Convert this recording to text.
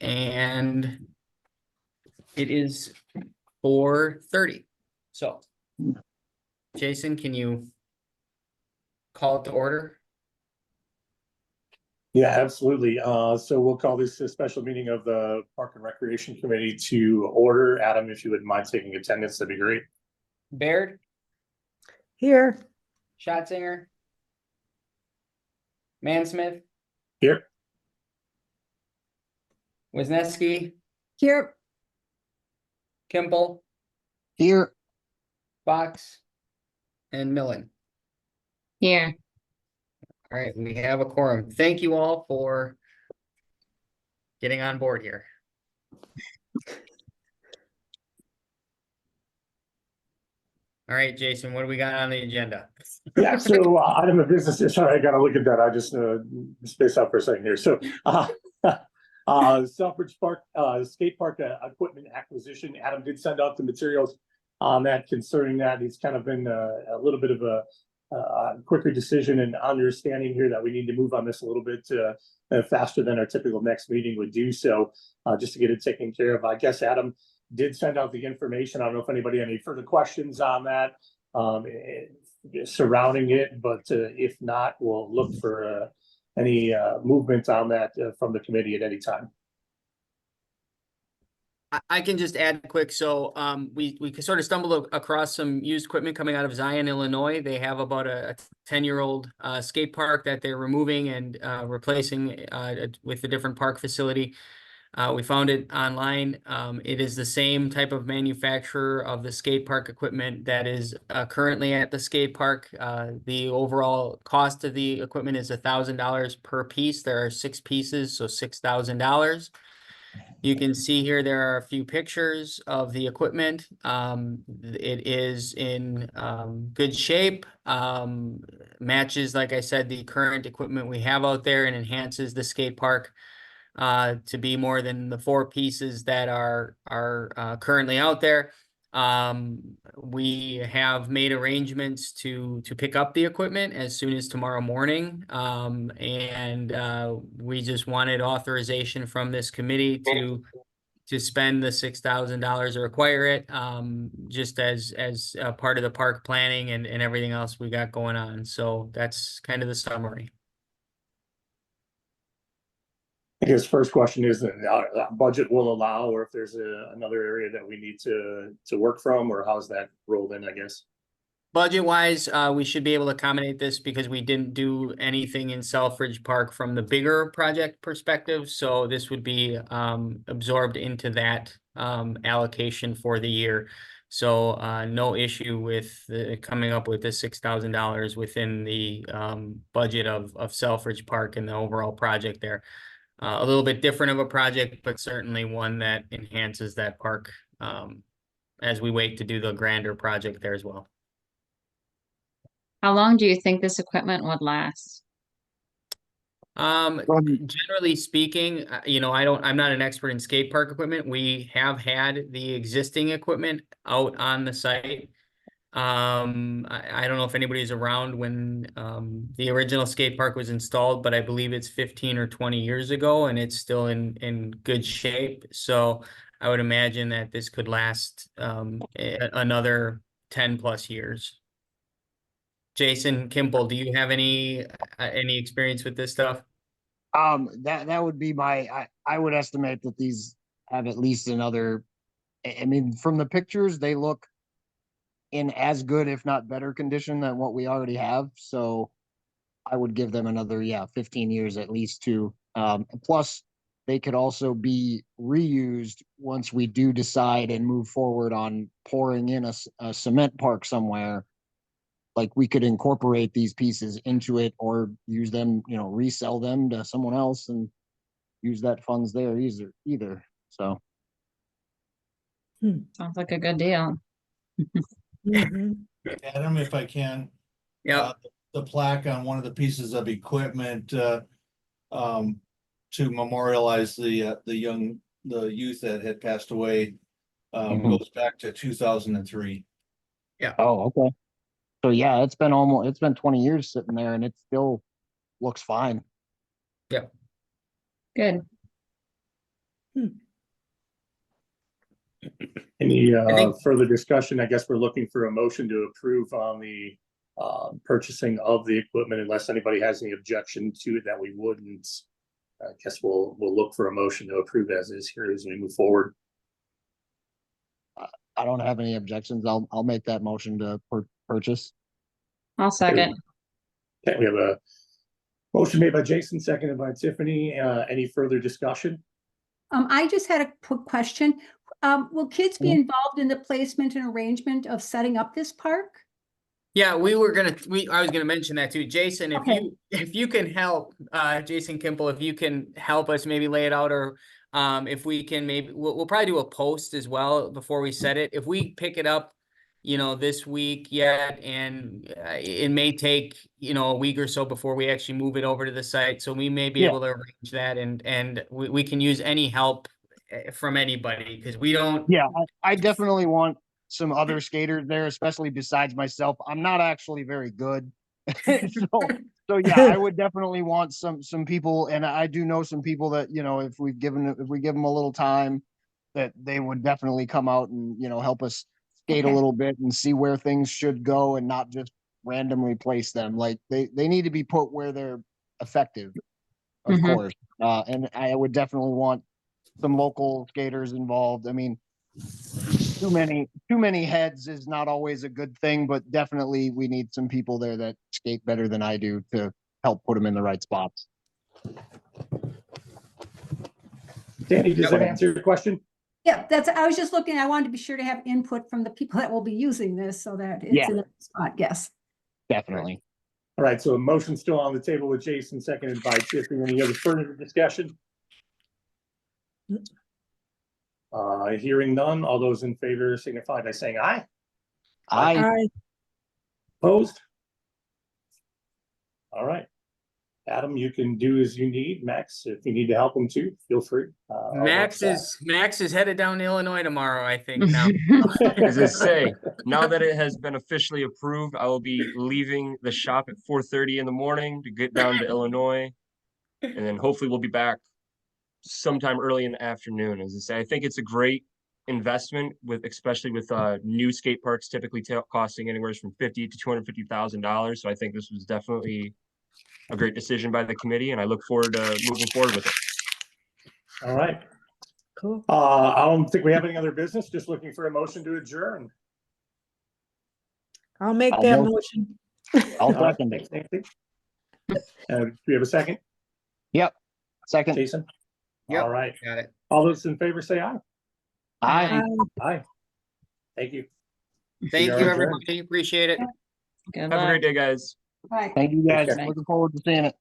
and it is 4:30. So, Jason, can you call it to order? Yeah, absolutely. So we'll call this a special meeting of the Park and Recreation Committee to order. Adam, if you wouldn't mind taking attendance, that'd be great. Baird, Here. Schatzinger, Mansmith, Here. Wisniewski, Here. Kimball, Here. Fox, and Millen. Here. All right, we have a quorum. Thank you all for getting on board here. All right, Jason, what do we got on the agenda? Yeah, so item of business. Sorry, I gotta look at that. I just space out for a second here. So Selfridge Park skate park equipment acquisition. Adam did send out the materials on that concerning that. It's kind of been a little bit of a quicker decision and understanding here that we need to move on this a little bit faster than our typical next meeting would do. So just to get it taken care of, I guess Adam did send out the information. I don't know if anybody had any further questions on that surrounding it, but if not, we'll look for any movement on that from the committee at any time. I can just add quick. So we sort of stumbled across some used equipment coming out of Zion, Illinois. They have about a 10-year-old skate park that they're removing and replacing with a different park facility. We found it online. It is the same type of manufacturer of the skate park equipment that is currently at the skate park. The overall cost of the equipment is $1,000 per piece. There are 6 pieces, so $6,000. You can see here there are a few pictures of the equipment. It is in good shape, matches, like I said, the current equipment we have out there, and enhances the skate park to be more than the 4 pieces that are currently out there. We have made arrangements to pick up the equipment as soon as tomorrow morning. And we just wanted authorization from this committee to spend the $6,000 or acquire it, just as part of the park planning and everything else we got going on. So that's kind of the summary. I guess first question is budget will allow, or if there's another area that we need to work from, or how's that rolled in, I guess? Budget wise, we should be able to accommodate this because we didn't do anything in Selfridge Park from the bigger project perspective. So this would be absorbed into that allocation for the year. So no issue with coming up with the $6,000 within the budget of Selfridge Park and the overall project there. A little bit different of a project, but certainly one that enhances that park as we wait to do the grander project there as well. How long do you think this equipment would last? Generally speaking, I'm not an expert in skate park equipment. We have had the existing equipment out on the site. I don't know if anybody's around when the original skate park was installed, but I believe it's 15 or 20 years ago, and it's still in good shape. So I would imagine that this could last another 10 plus years. Jason, Kimball, do you have any experience with this stuff? That would be I would estimate that these have at least another, I mean, from the pictures, they look in as good, if not better condition than what we already have. So I would give them another, 15 years at least too. Plus they could also be reused once we do decide and move forward on pouring in a cement park somewhere. Like we could incorporate these pieces into it or use them, resell them to someone else and use that funds there either. So. Sounds like a good deal. Adam, if I can. Yeah. The plaque on one of the pieces of equipment to memorialize the youth that had passed away goes back to 2003. Yeah. Oh, okay. So yeah, it's been 20 years sitting there and it still looks fine. Yeah. Good. Any think- further discussion? I guess we're looking for a motion to approve on the purchasing of the equipment unless anybody has any objection to it that we wouldn't. I guess we'll look for a motion to approve as is here as we move forward. I don't have any objections. I'll make that motion to purchase. I'll second. Okay, we have a motion made by Jason, seconded by Tiffany. Any further discussion? I just had a quick question. Will kids be Mhm. involved in the placement and arrangement of setting up this park? Yeah, I was gonna mention that too. Jason, Okay. if you can help, Jason Kimple, if you can help us maybe lay it out, or if we can maybe, we'll probably do a post as well before we set it. If we pick it up, this week yet, and it may take, a week or so before we actually move it over to the site. So we may be Yeah. able to arrange that, and we can use any help from anybody, because we don't. Yeah, I definitely want some other skaters there, especially besides myself. I'm not actually very good. So yeah, I would definitely want some people, and I do know some people that, if we give them a little time, that they would definitely come out and, help us skate a Okay. little bit and see where things should go and not just randomly place them. Like they need to be put where they're effective, of Mhm. course. And I would definitely want some local skaters involved. I mean, too many heads is not always a good thing, but definitely we need some people there that skate better than I do to help put them in the right spots. Danny, does that answer your question? Yeah, I was just looking, I wanted to be sure to have input from the people that will be using this so that Yeah. it's in a spot, yes. Definitely. All right, so a motion still on the table with Jason, seconded by Tiffany. Any other further discussion? Hearing none, all those in favor signify by saying aye. I Opposed? All right. Adam, you can do as you need. Max, if you need to help him too, feel free. I'll Max watch is headed down to Illinois tomorrow, I think now. that. As I say, now that it has been officially approved, I will be leaving the shop at 4:30 in the morning to get down to Illinois. And then hopefully we'll be back sometime early in the afternoon. As I say, I think it's a great investment, especially with new skate parks typically costing anywhere from $50,000 to $250,000. So I think this was definitely a great decision by the committee, and I look forward to moving forward with it. All right. Cool. I don't think we have any other business. Just looking for a motion to adjourn. I'll make I'll that vote. motion. I'll All right, second it. thanks, Nancy. Do we have a second? Yep. Second. Jason? Yep. All right. Got it. All those in favor say aye. I Aye. Thank you. Thank you, are adjourned. everybody. Appreciate it. Good Have a luck. great day, guys. Right. thank you guys. Okay. Looking forward to seeing it.